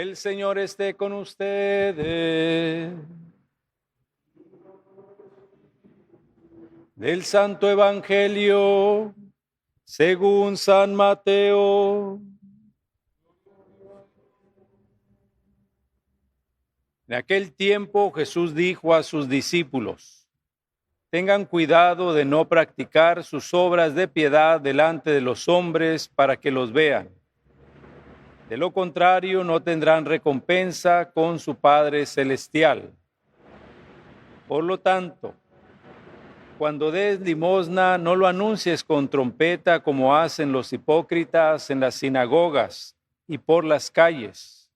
El Señor esté con ustedes. Del Santo Evangelio según San Mateo. En aquel tiempo Jesús dijo a sus discípulos: tengan cuidado de no practicar sus obras de piedad delante de los hombres para que los vean. De lo contrario, no tendrán recompensa con su Padre Celestial. Por lo tanto, cuando des limosna, no lo anuncies con trompeta como hacen los hipócritas en las sinagogas y por las calles,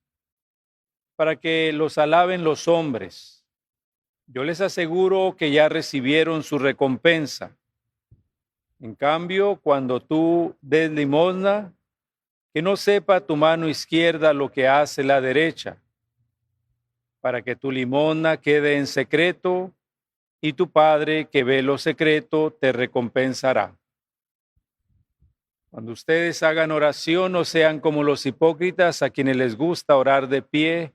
para que los alaben los hombres. Yo les aseguro que ya recibieron su recompensa. En cambio, cuando tú des limosna, que no sepa tu mano izquierda lo que hace la derecha, para que tu limosna quede en secreto, y tu Padre que ve lo secreto te recompensará. Cuando ustedes hagan oración, no sean como los hipócritas, a quienes les gusta orar de pie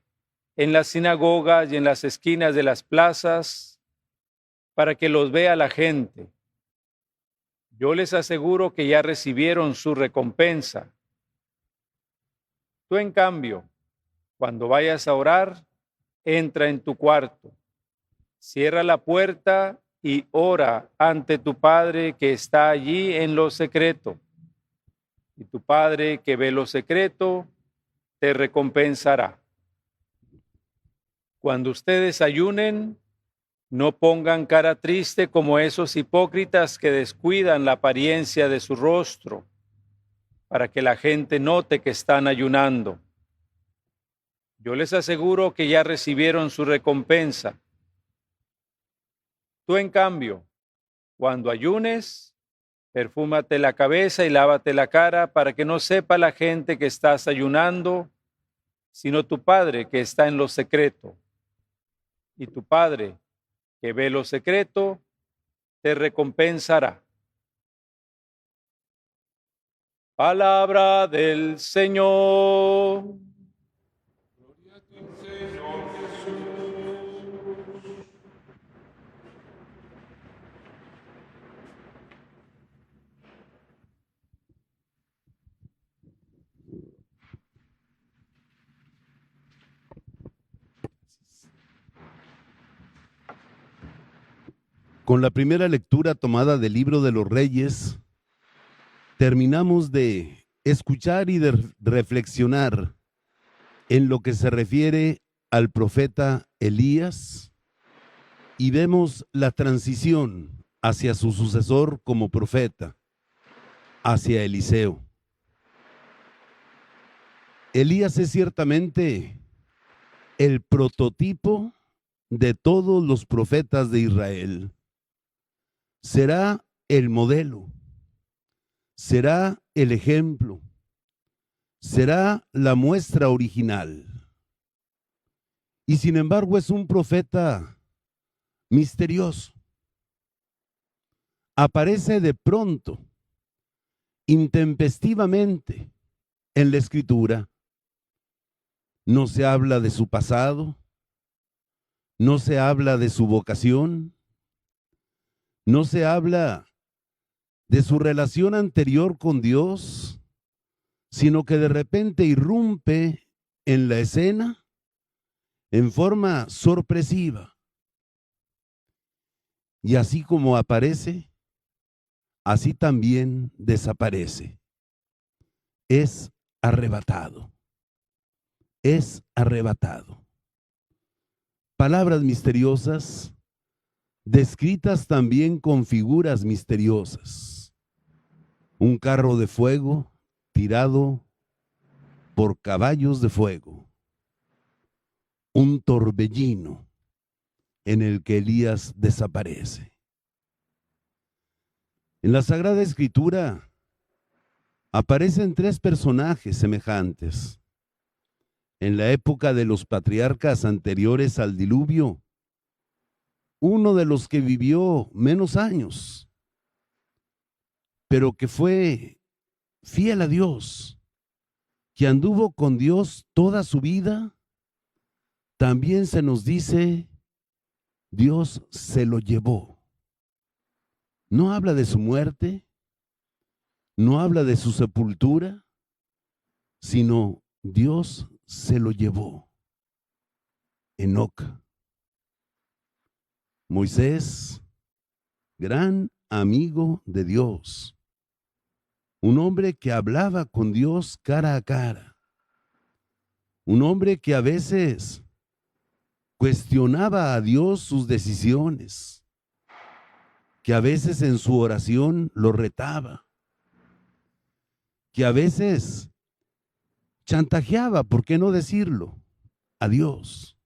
en las sinagogas y en las esquinas de las plazas, para que los vea la gente. Yo les aseguro que ya recibieron su recompensa. Tú, en cambio, cuando vayas a orar, entra en tu cuarto, cierra la puerta y ora ante tu Padre que está allí en lo secreto. Y tu Padre que ve lo secreto te recompensará. Cuando ustedes ayunen, no pongan cara triste como esos hipócritas que descuidan la apariencia de su rostro, para que la gente note que están ayunando. Yo les aseguro que ya recibieron su recompensa. Tú, en cambio, cuando ayunes, perfúmate la cabeza y lávate la cara, para que no sepa la gente que estás ayunando, sino tu Padre que está en lo secreto. Y tu Padre que ve lo secreto te recompensará. Palabra del Señor. Gloria a ti, Señor Jesús. Con la primera lectura tomada del Libro de los Reyes, terminamos de escuchar y de reflexionar en lo que se refiere al profeta Elías y vemos la transición hacia su sucesor como profeta, hacia Eliseo. Elías es ciertamente el prototipo de todos los profetas de Israel. Será el modelo, será el ejemplo, será la muestra original. Y sin embargo es un profeta misterioso. Aparece de pronto, intempestivamente, en la Escritura. No se habla de su pasado, no se habla de su vocación, no se habla de su relación anterior con Dios, sino que de repente irrumpe en la escena en forma sorpresiva. Y así como aparece, así también desaparece. Es arrebatado. Es arrebatado. Palabras misteriosas, descritas también con figuras misteriosas. Un carro de fuego tirado por caballos de fuego. Un torbellino en el que Elías desaparece. En la Sagrada Escritura aparecen tres personajes semejantes. En la época de los patriarcas anteriores al diluvio, uno de los que vivió menos años, pero que fue fiel a Dios, que anduvo con Dios toda su vida, también se nos dice, Dios se lo llevó. No habla de su muerte, no habla de su sepultura, sino Dios se lo llevó. Enoc. Moisés, gran amigo de Dios, un hombre que hablaba con Dios cara a cara, un hombre que a veces cuestionaba a Dios sus decisiones, que a veces en su oración lo retaba, que a veces chantajeaba, ¿por qué no decirlo?, a Dios.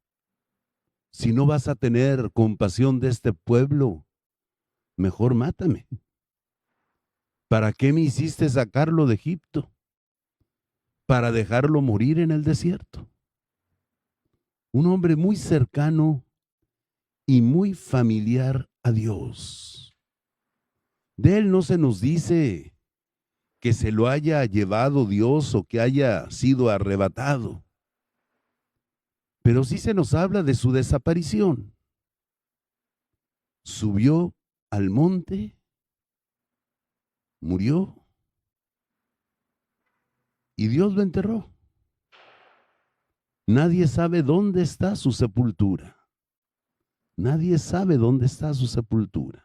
Si no vas a tener compasión de este pueblo, mejor mátame. ¿Para qué me hiciste sacarlo de Egipto? Para dejarlo morir en el desierto. Un hombre muy cercano y muy familiar a Dios. De él no se nos dice que se lo haya llevado Dios o que haya sido arrebatado, pero sí se nos habla de su desaparición. Subió al monte, murió y Dios lo enterró. Nadie sabe dónde está su sepultura. Nadie sabe dónde está su sepultura.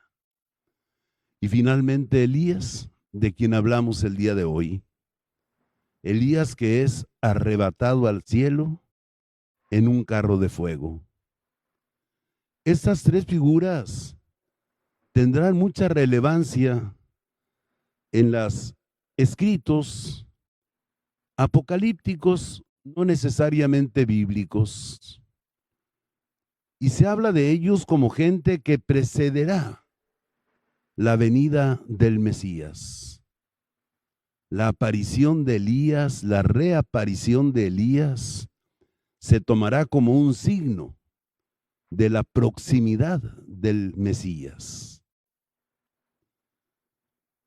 Y finalmente Elías, de quien hablamos el día de hoy. Elías que es arrebatado al cielo en un carro de fuego. Estas tres figuras tendrán mucha relevancia en los escritos apocalípticos, no necesariamente bíblicos. Y se habla de ellos como gente que precederá la venida del Mesías. La aparición de Elías, la reaparición de Elías, se tomará como un signo de la proximidad del Mesías.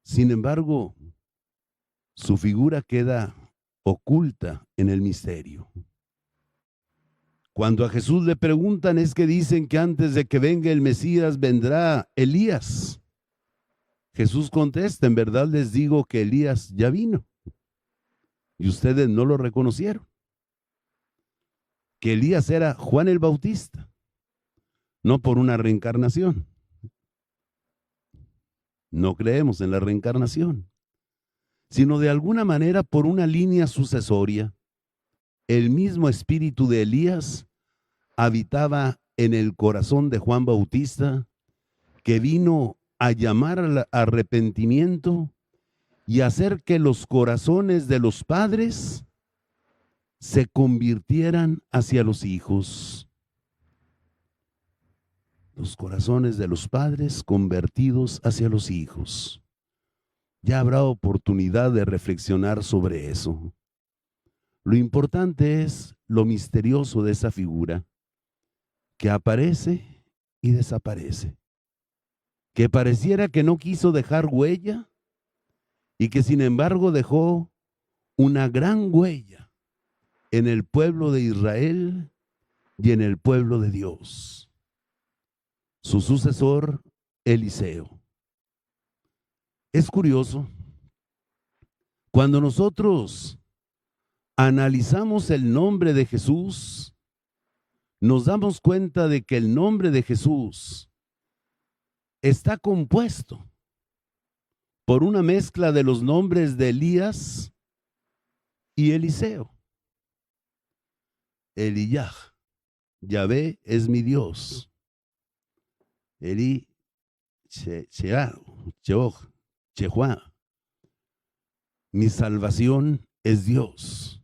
Sin embargo, su figura queda oculta en el misterio. Cuando a Jesús le preguntan, es que dicen que antes de que venga el Mesías vendrá Elías. Jesús contesta, en verdad les digo que Elías ya vino y ustedes no lo reconocieron. Que Elías era Juan el Bautista, no por una reencarnación. No creemos en la reencarnación, sino de alguna manera por una línea sucesoria. El mismo espíritu de Elías habitaba en el corazón de Juan Bautista, que vino a llamar al arrepentimiento y hacer que los corazones de los padres se convirtieran hacia los hijos. Los corazones de los padres convertidos hacia los hijos. Ya habrá oportunidad de reflexionar sobre eso. Lo importante es lo misterioso de esa figura que aparece y desaparece, que pareciera que no quiso dejar huella y que sin embargo dejó una gran huella en el pueblo de Israel y en el pueblo de Dios. Su sucesor, Eliseo. Es curioso, cuando nosotros analizamos el nombre de Jesús, nos damos cuenta de que el nombre de Jesús está compuesto por una mezcla de los nombres de Elías y Eliseo. Eliyah, Yahvé es mi Dios. Eli, Jehová, mi salvación es Dios.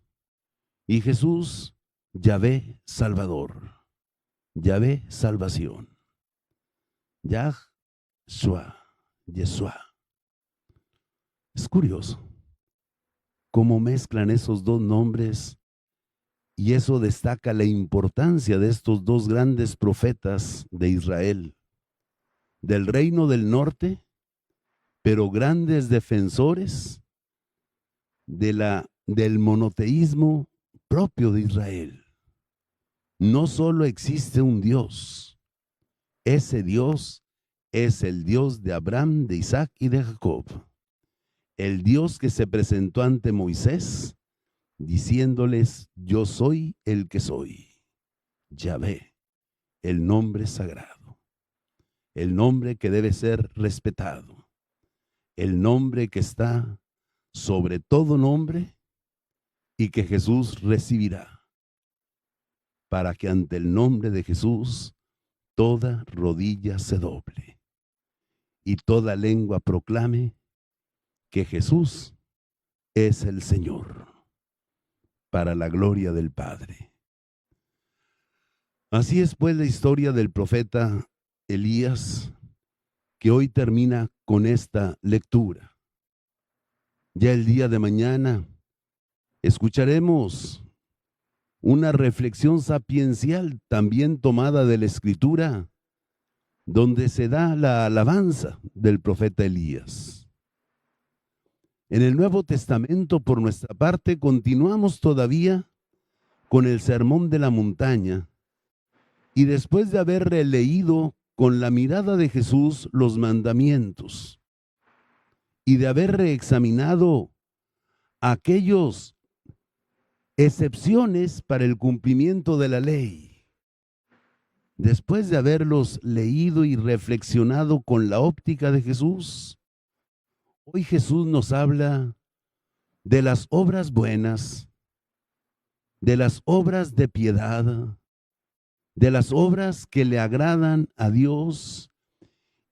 Y Jesús, Yahvé, Salvador. Yahvé, salvación. Yahshua, Yeshua. Es curioso cómo mezclan esos dos nombres, y eso destaca la importancia de estos dos grandes profetas de Israel, del reino del norte, pero grandes defensores de la del monoteísmo propio de Israel. No solo existe un Dios, ese Dios es el Dios de Abraham, de Isaac y de Jacob. El Dios que se presentó ante Moisés diciéndoles: yo soy el que soy. Yahvé, el nombre sagrado, el nombre que debe ser respetado, el nombre que está sobre todo nombre y que Jesús recibirá, para que ante el nombre de Jesús toda rodilla se doble y toda lengua proclame que Jesús es el Señor, para la gloria del Padre. Así es pues la historia del profeta Elías, que hoy termina con esta lectura. Ya el día de mañana escucharemos una reflexión sapiencial también tomada de la Escritura, donde se da la alabanza del profeta Elías. En el Nuevo Testamento, por nuestra parte, continuamos todavía con el Sermón de la Montaña, y después de haber releído con la mirada de Jesús los mandamientos y de haber reexaminado aquellos excepciones para el cumplimiento de la ley, después de haberlos leído y reflexionado con la óptica de Jesús, hoy Jesús nos habla de las obras buenas, de las obras de piedad, de las obras que le agradan a Dios,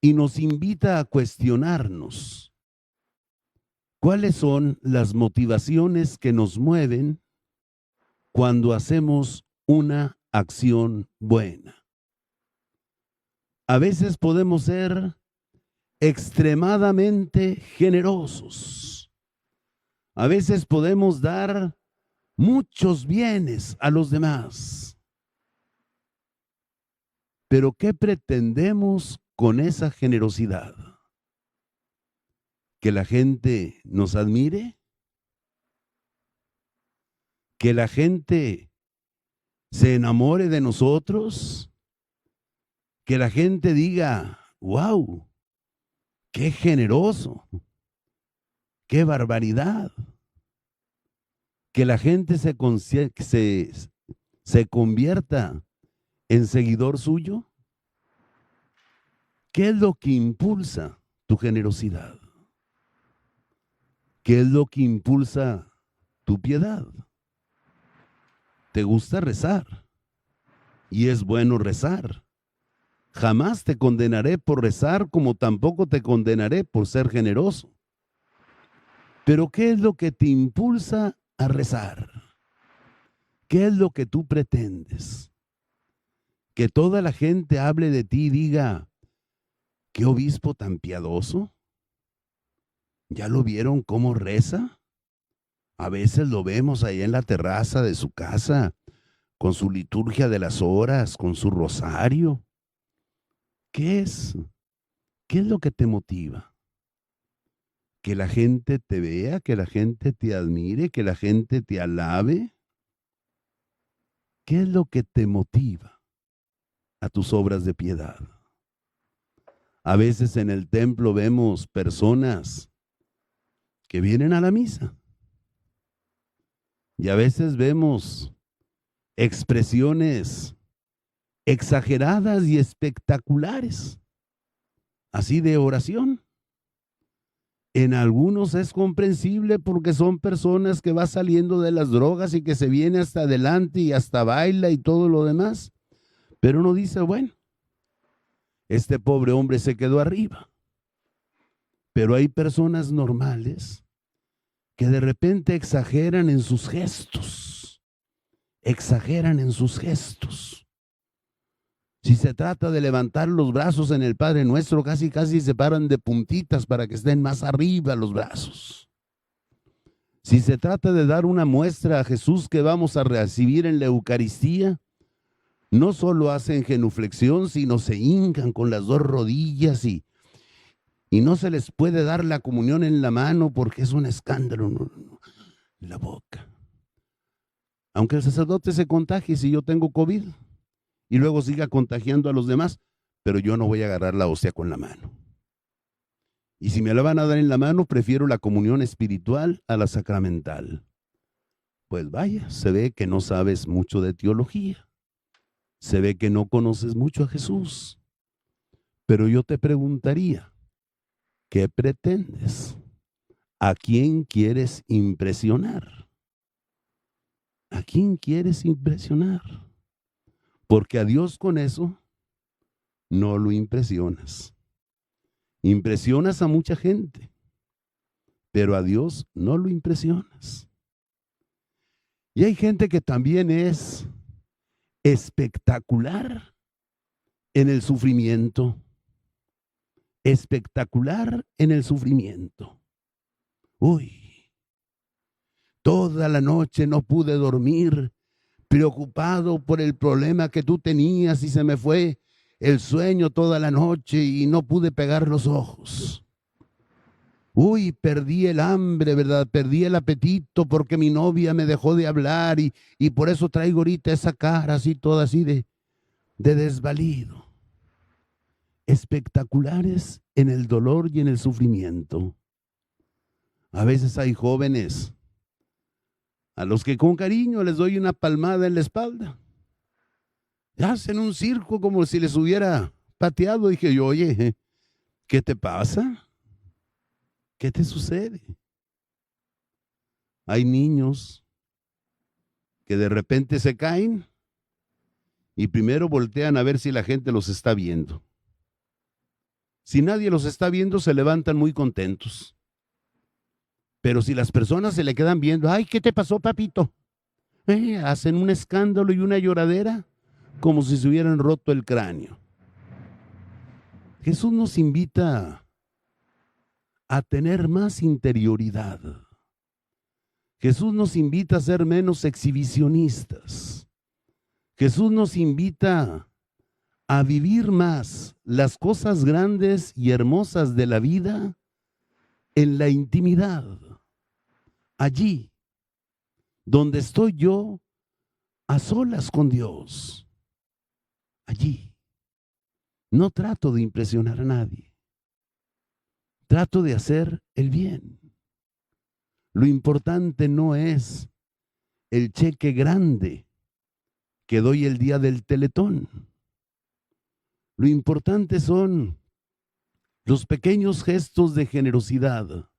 y nos invita a cuestionarnos cuáles son las motivaciones que nos mueven cuando hacemos una acción buena. A veces podemos ser extremadamente generosos. A veces podemos dar muchos bienes a los demás. Pero ¿qué pretendemos con esa generosidad? ¿Que la gente nos admire? ¿Que la gente se enamore de nosotros? ¿Que la gente diga: wow, qué generoso, qué barbaridad? ¿Que la gente se convierta en seguidor suyo? ¿Qué es lo que impulsa tu generosidad? ¿Qué es lo que impulsa tu piedad? ¿Te gusta rezar? Y es bueno rezar. Jamás te condenaré por rezar, como tampoco te condenaré por ser generoso. Pero ¿qué es lo que te impulsa a rezar? ¿Qué es lo que tú pretendes? Que toda la gente hable de ti y diga: ¿qué obispo tan piadoso? ¿Ya lo vieron cómo reza? A veces lo vemos ahí en la terraza de su casa, con su liturgia de las horas, con su rosario. ¿Qué es? ¿Qué es lo que te motiva? ¿Que la gente te vea, que la gente te admire, que la gente te alabe? ¿Qué es lo que te motiva a tus obras de piedad? A veces en el templo vemos personas que vienen a la misa, y a veces vemos expresiones exageradas y espectaculares, así de oración. En algunos es comprensible porque son personas que van saliendo de las drogas y que se viene hasta adelante y hasta baila y todo lo demás. Pero uno dice: bueno, este pobre hombre se quedó arriba. Pero hay personas normales que de repente exageran en sus gestos. Exageran en sus gestos. Si se trata de levantar los brazos en el Padre Nuestro, casi se paran de puntitas para que estén más arriba los brazos. Si se trata de dar una muestra a Jesús que vamos a recibir en la Eucaristía, no solo hacen genuflexión, sino se hincan con las dos rodillas y no se les puede dar la comunión en la mano porque es un escándalo. la boca. Aunque el sacerdote se contagie si yo tengo COVID y luego siga contagiando a los demás, pero yo no voy a agarrar la hostia con la mano. Y si me la van a dar en la mano, prefiero la comunión espiritual a la sacramental. Pues vaya, se ve que no sabes mucho de teología. Se ve que no conoces mucho a Jesús. Pero yo te preguntaría, ¿qué pretendes? ¿A quién quieres impresionar? ¿A quién quieres impresionar? Porque a Dios con eso no lo impresionas. Impresionas a mucha gente, pero a Dios no lo impresionas. Y hay gente que también es espectacular en el sufrimiento. Espectacular en el sufrimiento. Uy, toda la noche no pude dormir, preocupado por el problema que tú tenías y se me fue el sueño toda la noche y no pude pegar los ojos. Uy, perdí el hambre, ¿verdad? Perdí el apetito porque mi novia me dejó de hablar y por eso traigo ahorita esa cara así, toda así de desvalido. Espectaculares en el dolor y en el sufrimiento. A veces hay jóvenes a los que con cariño les doy una palmada en la espalda. Hacen un circo como si les hubiera pateado. Dije yo, oye, ¿qué te pasa? ¿Qué te sucede? Hay niños que de repente se caen y primero voltean a ver si la gente los está viendo. Si nadie los está viendo, se levantan muy contentos. Pero si las personas se le quedan viendo, ay, ¿qué te pasó, papito? Hacen un escándalo y una lloradera como si se hubieran roto el cráneo. Jesús nos invita a tener más interioridad. Jesús nos invita a ser menos exhibicionistas. Jesús nos invita a vivir más las cosas grandes y hermosas de la vida en la intimidad. Allí, donde estoy yo a solas con Dios. Allí. No trato de impresionar a nadie. Trato de hacer el bien. Lo importante no es el cheque grande que doy el día del Teletón. Lo importante son los pequeños gestos de generosidad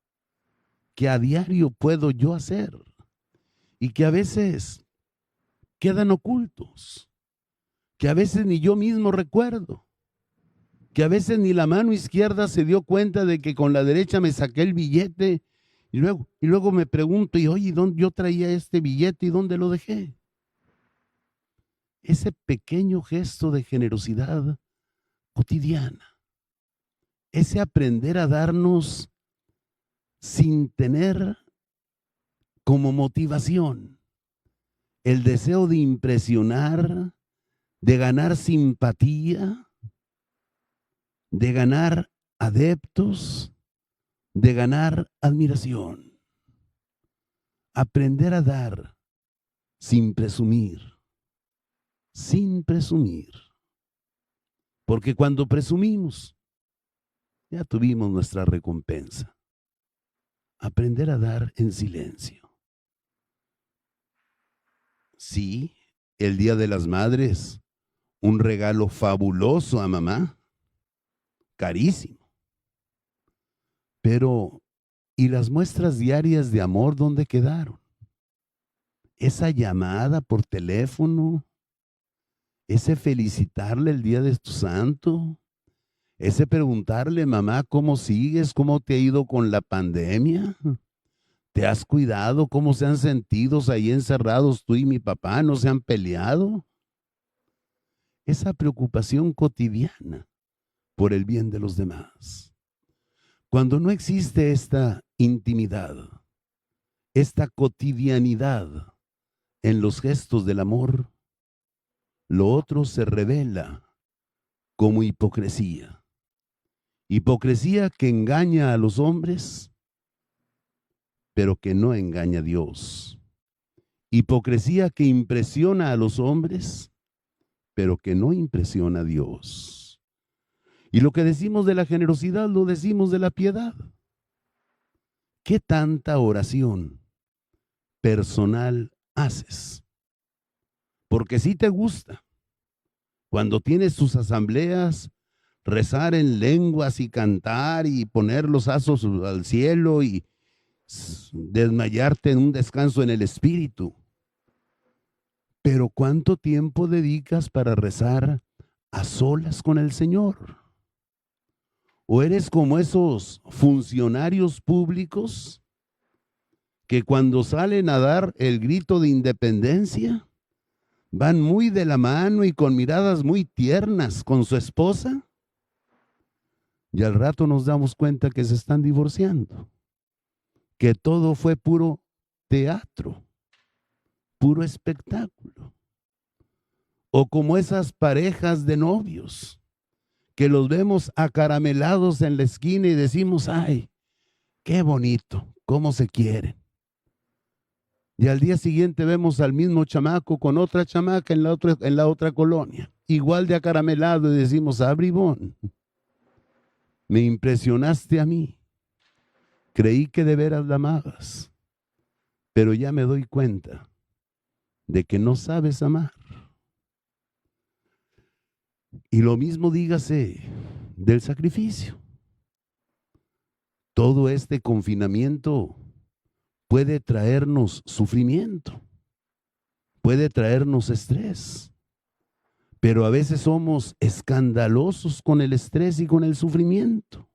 que a diario puedo yo hacer y que a veces quedan ocultos, que a veces ni yo mismo recuerdo, que a veces ni la mano izquierda se dio cuenta de que con la derecha me saqué el billete y luego me pregunto, y oye, ¿dónde yo traía este billete y dónde lo dejé? Ese pequeño gesto de generosidad cotidiana, ese aprender a darnos sin tener como motivación el deseo de impresionar, de ganar simpatía, de ganar adeptos, de ganar admiración. Aprender a dar sin presumir, sin presumir. Porque cuando presumimos, ya tuvimos nuestra recompensa. Aprender a dar en silencio. Sí, el Día de las Madres, un regalo fabuloso a mamá, carísimo. Pero, ¿y las muestras diarias de amor dónde quedaron? Esa llamada por teléfono, ese felicitarle el día de tu santo, ese preguntarle, mamá, ¿cómo sigues? ¿Cómo te ha ido con la pandemia? ¿Te has cuidado? ¿Cómo se han sentido ahí encerrados tú y mi papá? ¿No se han peleado? Esa preocupación cotidiana por el bien de los demás. Cuando no existe esta intimidad, esta cotidianidad en los gestos del amor, lo otro se revela como hipocresía. Hipocresía que engaña a los hombres pero que no engaña a Dios. Hipocresía que impresiona a los hombres, pero que no impresiona a Dios. Y lo que decimos de la generosidad, lo decimos de la piedad. ¿Qué tanta oración personal haces? Porque si te gusta, cuando tienes tus asambleas, rezar en lenguas y cantar y poner los azos al cielo y desmayarte en un descanso en el espíritu. Pero ¿cuánto tiempo dedicas para rezar a solas con el Señor? ¿O eres como esos funcionarios públicos que cuando salen a dar el grito de independencia van muy de la mano y con miradas muy tiernas con su esposa? Y al rato nos damos cuenta que se están divorciando, que todo fue puro teatro, puro espectáculo. O como esas parejas de novios que los vemos acaramelados en la esquina y decimos, ay, qué bonito, cómo se quieren. Y al día siguiente vemos al mismo chamaco con otra chamaca en la otra colonia, igual de acaramelado, y decimos, ah, bribón, me impresionaste a mí. Creí que de veras la amabas, pero ya me doy cuenta de que no sabes amar. Y lo mismo dígase del sacrificio. Todo este confinamiento puede traernos sufrimiento, puede traernos estrés, pero a veces somos escandalosos con el estrés y con el sufrimiento.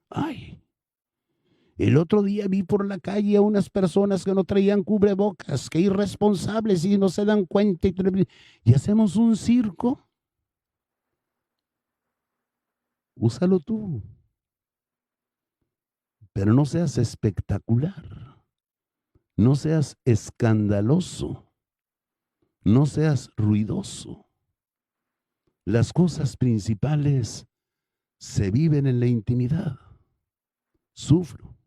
Ay, el otro día vi por la calle a unas personas que no traían cubrebocas, que irresponsables y no se dan cuenta y hacemos un circo. Úsalo tú, pero no seas espectacular, no seas escandaloso, no seas ruidoso. Las cosas principales se viven en la intimidad. Sufro,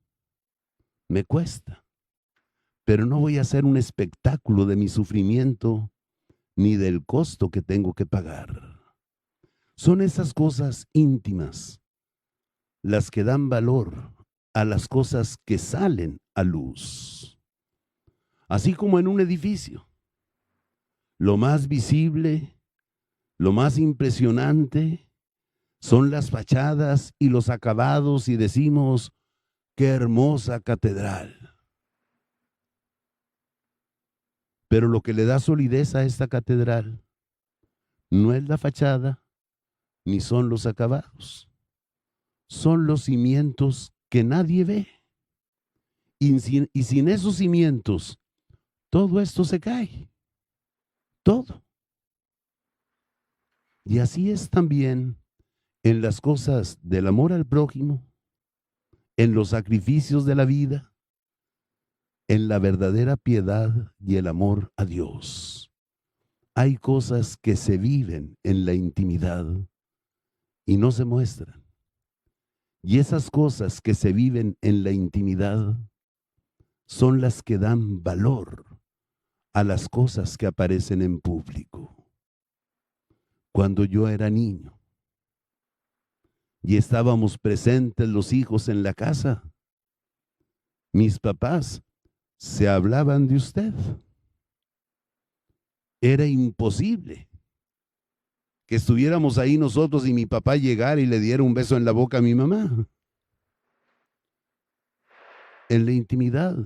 me cuesta, pero no voy a hacer un espectáculo de mi sufrimiento ni del costo que tengo que pagar. Son esas cosas íntimas las que dan valor a las cosas que salen a luz. Así como en un edificio, lo más visible, lo más impresionante son las fachadas y los acabados y decimos, qué hermosa catedral. Pero lo que le da solidez a esta catedral no es la fachada ni son los acabados. Son los cimientos que nadie ve. Y sin esos cimientos, todo esto se cae. Todo. Y así es también en las cosas del amor al prójimo, en los sacrificios de la vida, en la verdadera piedad y el amor a Dios. Hay cosas que se viven en la intimidad y no se muestran. Y esas cosas que se viven en la intimidad son las que dan valor a las cosas que aparecen en público. Cuando yo era niño y estábamos presentes los hijos en la casa, mis papás se hablaban de usted. Era imposible que estuviéramos ahí nosotros y mi papá llegara y le diera un beso en la boca a mi mamá. En la intimidad,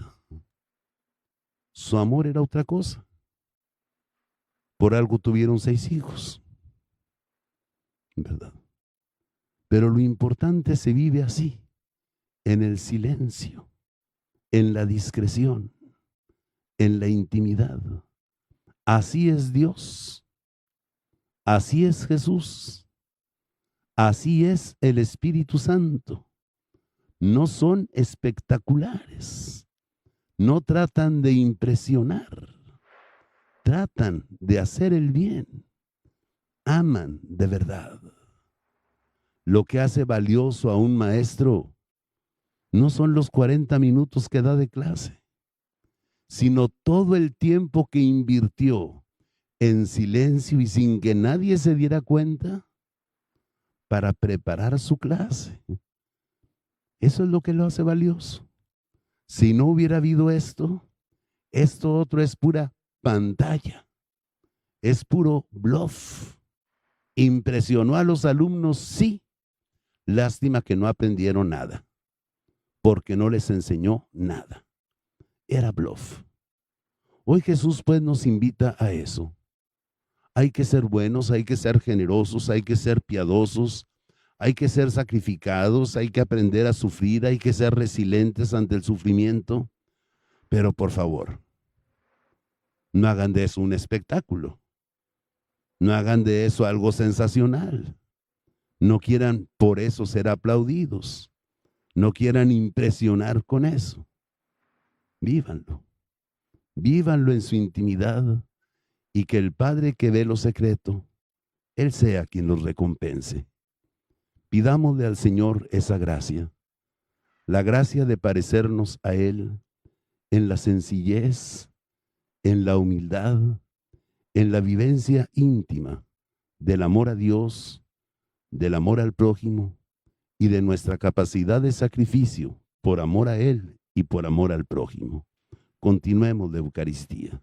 su amor era otra cosa. Por algo tuvieron 6 hijos, ¿verdad? Pero lo importante se vive así, en el silencio, en la discreción, en la intimidad. Así es Dios. Así es Jesús. Así es el Espíritu Santo. No son espectaculares. No tratan de impresionar. Tratan de hacer el bien. Aman de verdad. Lo que hace valioso a un maestro no son los 40 minutos que da de clase, sino todo el tiempo que invirtió en silencio y sin que nadie se diera cuenta para preparar su clase. Eso es lo que lo hace valioso. Si no hubiera habido esto otro es pura pantalla, es puro bluff. ¿Impresionó a los alumnos? Sí. Lástima que no aprendieron nada, porque no les enseñó nada. Era bluff. Hoy Jesús pues nos invita a eso. Hay que ser buenos, hay que ser generosos, hay que ser piadosos, hay que ser sacrificados, hay que aprender a sufrir, hay que ser resilientes ante el sufrimiento. Pero por favor, no hagan de eso un espectáculo. No hagan de eso algo sensacional. No quieran por eso ser aplaudidos. No quieran impresionar con eso. Vívanlo. Vívanlo en su intimidad y que el Padre que ve lo secreto, Él sea quien los recompense. Pidámosle al Señor esa gracia, la gracia de parecernos a Él en la sencillez, en la humildad, en la vivencia íntima del amor a Dios, del amor al prójimo y de nuestra capacidad de sacrificio por amor a Él y por amor al prójimo. Continuemos la Eucaristía.